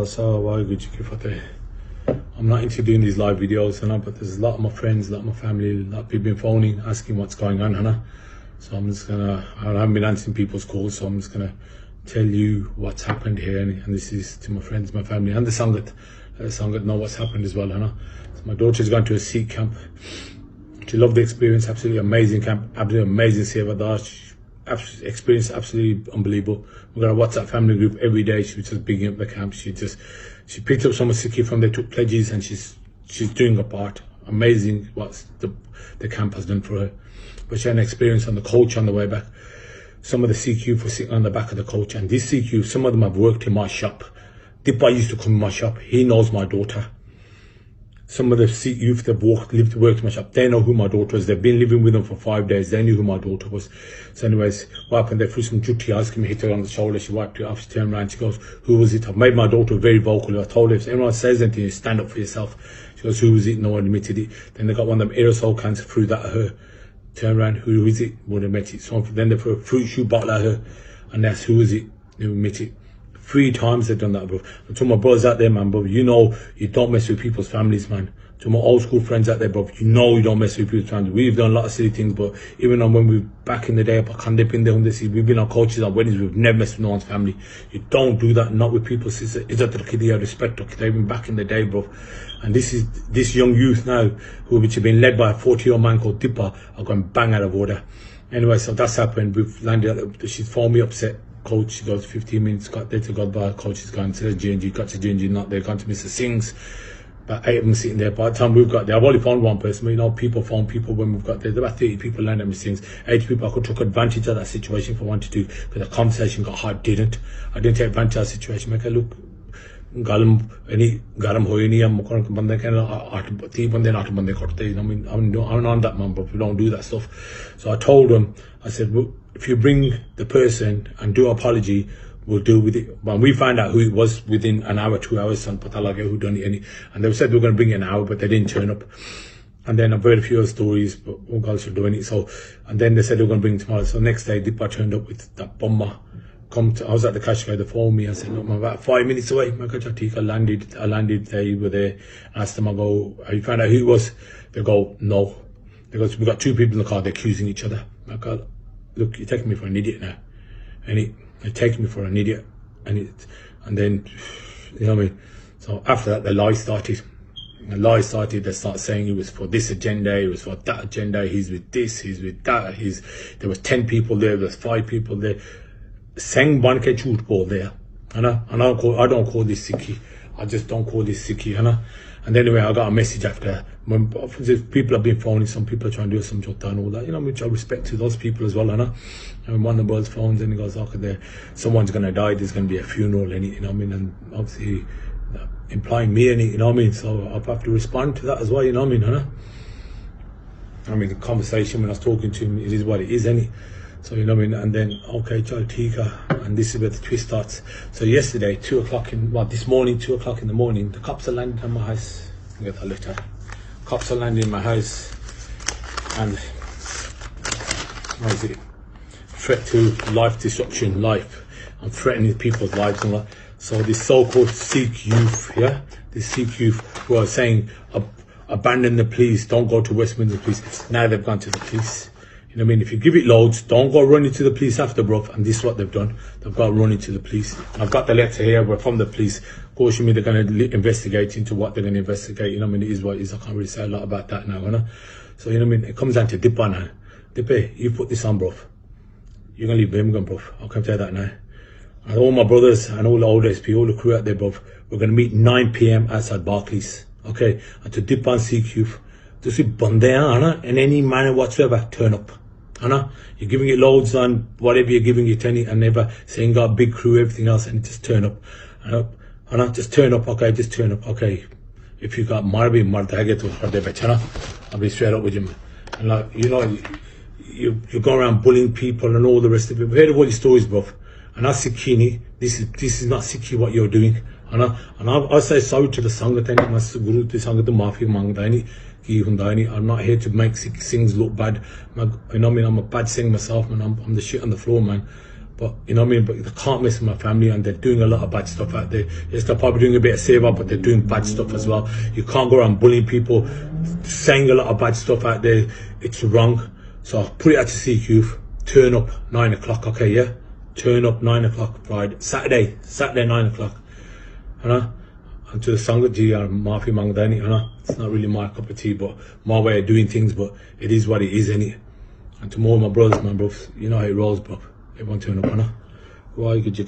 Khalsa, Waheguru Ji Ki Fateh. I'm not into doing these live videos, but there's a lot of my friends, a lot of my family, a lot of people been phoning, asking what's going on, So I'm just gonna, I haven't been answering people's calls, so I'm just gonna tell you what's happened here, and this is to my friends, my family, and the Sangat know what's happened as well, So my daughter's gone to a Sikh camp. She loved the experience, absolutely amazing camp, absolutely amazing Sevadar. Experience absolutely unbelievable. We've got a WhatsApp family group every day. She was just bigging up the camp. She picked up some Sikhi from there, took pledges, and she's doing her part. Amazing what the camp has done for her. But she had an experience on the coach on the way back. Some of the Sikh youth were sitting on the back of the coach, and these Sikh youth, some of them have worked in my shop. DEEPA used to come in my shop. He knows my daughter. Some of the Sikh youth that worked in my shop, they know who my daughter is. They've been living with them for 5 days. They knew who my daughter was. So anyways, what happened? They threw some jutti ice cream, hit her on the shoulder. She wiped it off. She turned around. She goes, who was it? I've made my daughter very vocal. I told her, if anyone says anything, you stand up for yourself. She goes, who was it? No one admitted it. Then they got one of them aerosol cans, threw that at her. Turned around, who is it? Wouldn't admit it. So then they threw a fruit shoe bottle at her. And that's, who is it? They admit it. 3 times they've done that, bro. And to my brothers out there, man, bro, you know you don't mess with people's families, man. To my old school friends out there, bro, you know you don't mess with people's families. We've done a lot of silly things, but even on when we back in the day, we've been on coaches on weddings, we've never messed with no one's family. You don't do that, not with people's sister. Respect, even back in the day, bro. And this young youth now, which have been led by a 40-year-old man called DEEPA, are going bang out of order. Anyway, so that's happened. We've landed. She's phoned me upset. Coach, she goes 15 minutes, got there to goodbye. Coach has gone to G&G, got to G&G, not there, gone to Mr. Singh's. About 8 of them sitting there. By the time we've got there, I've only found one person, but people phone people when we've got there. There were about 30 people landed at Mr. Singh's. 80 people, I could took advantage of that situation if I wanted to, because the conversation got hard. I didn't take advantage of that situation. Make look, garam hoye nahi, hum bande kehna 3 bande 8 bande korte. I'm on that, man, but we don't do that stuff. So I told them, I said, well, if you bring the person and do apology, we'll deal with it. But we found out who it was within an hour, 2 hours, and who done it. And they said they were going to bring it an hour, but they didn't turn up. And then I've heard a few other stories, but all girls are doing it. So, and then they said they were going to bring it tomorrow. So next day, DEEPA turned up with that bomber. I was at the cash guy, they phoned me. I said, look, I'm about 5 minutes away. I landed there, you were there. I asked them, I go, have you found out who it was? They go, no. They go, we got 2 people in the car, they're accusing each other. I go, look, you're taking me for an idiot now. And they're taking me for an idiot. And then, you know what I mean? So after that, the lies started. They start saying it was for this agenda, it was for that agenda, he's with this, he's with that, there was 10 people there was 5 people there. Sang ban ke jhoot bol there. I don't call this Sikhi. I just don't call this Sikhi, And anyway, I got a message after. When people have been phoning, some people are trying to do some jota and all that, which I respect to those people as well, And one of the boys phones and he goes, okay, someone's going to die, there's going to be a funeral, and obviously implying me, so I'll have to respond to that as well, the conversation when I was talking to him, it is what it is, So, and then, okay, Chal Tika, and this is where the twist starts. So yesterday, this morning, 2 o'clock in the morning, the cops are landing at my house. Get that letter. Cops are landing in my house, and what is it? Threat to life destruction, I'm threatening people's lives and that. So this so-called Sikh youth, this Sikh youth who are saying, abandon the police, don't go to West Midlands police. Now they've gone to the police. If you give it loads, don't go running to the police after, bro. And this is what they've done. They've got running to the police. I've got the letter here from the police. Caution me, they're going to investigate into what they're going to investigate. It is what it is. I can't really say a lot about that now, So, it comes down to DEEPA now. DEEPA, you put this on, bro. You're going to leave Birmingham, bro. I'll come tell you that now. And all my brothers and all the old SP, all the crew out there, bro, we're going to meet 9 p.m. outside Barclays. Okay? And to DEEPA and Sikh youth, just be bandaya, in any manner whatsoever, turn up. You're giving it loads on whatever you're giving it, and never saying got a big crew, everything else, and just turn up. Just turn up, okay, just turn up, okay. If you got Marbi, I'll be straight up with you, man. And you go around bullying people and all the rest of it. We've heard of all these stories, bro. And that's Sikhini. This is not Sikhi what you're doing. And I say sorry to the Sangat, Guru, the Sangat, the Mafi Mangdani. I'm not here to make Singhs look bad. I'm a bad Singh myself, man. I'm the shit on the floor, man. But you know what I mean? But they can't mess with my family, and they're doing a lot of bad stuff out there. Yes, they're probably doing a bit of save up, but they're doing bad stuff as well. You can't go around bullying people, saying a lot of bad stuff out there. It's wrong. So I'll put it out to SYUK Youth. Turn up 9 o'clock, okay, yeah? Turn up 9 o'clock Friday, Saturday 9 o'clock. And to the Sangha ji or Mafi Mangdani, it's not really my cup of tea, but my way of doing things, but it is what it is, innit? And to more of my brothers, you know how it rolls, bro. Everyone turn up, Why could you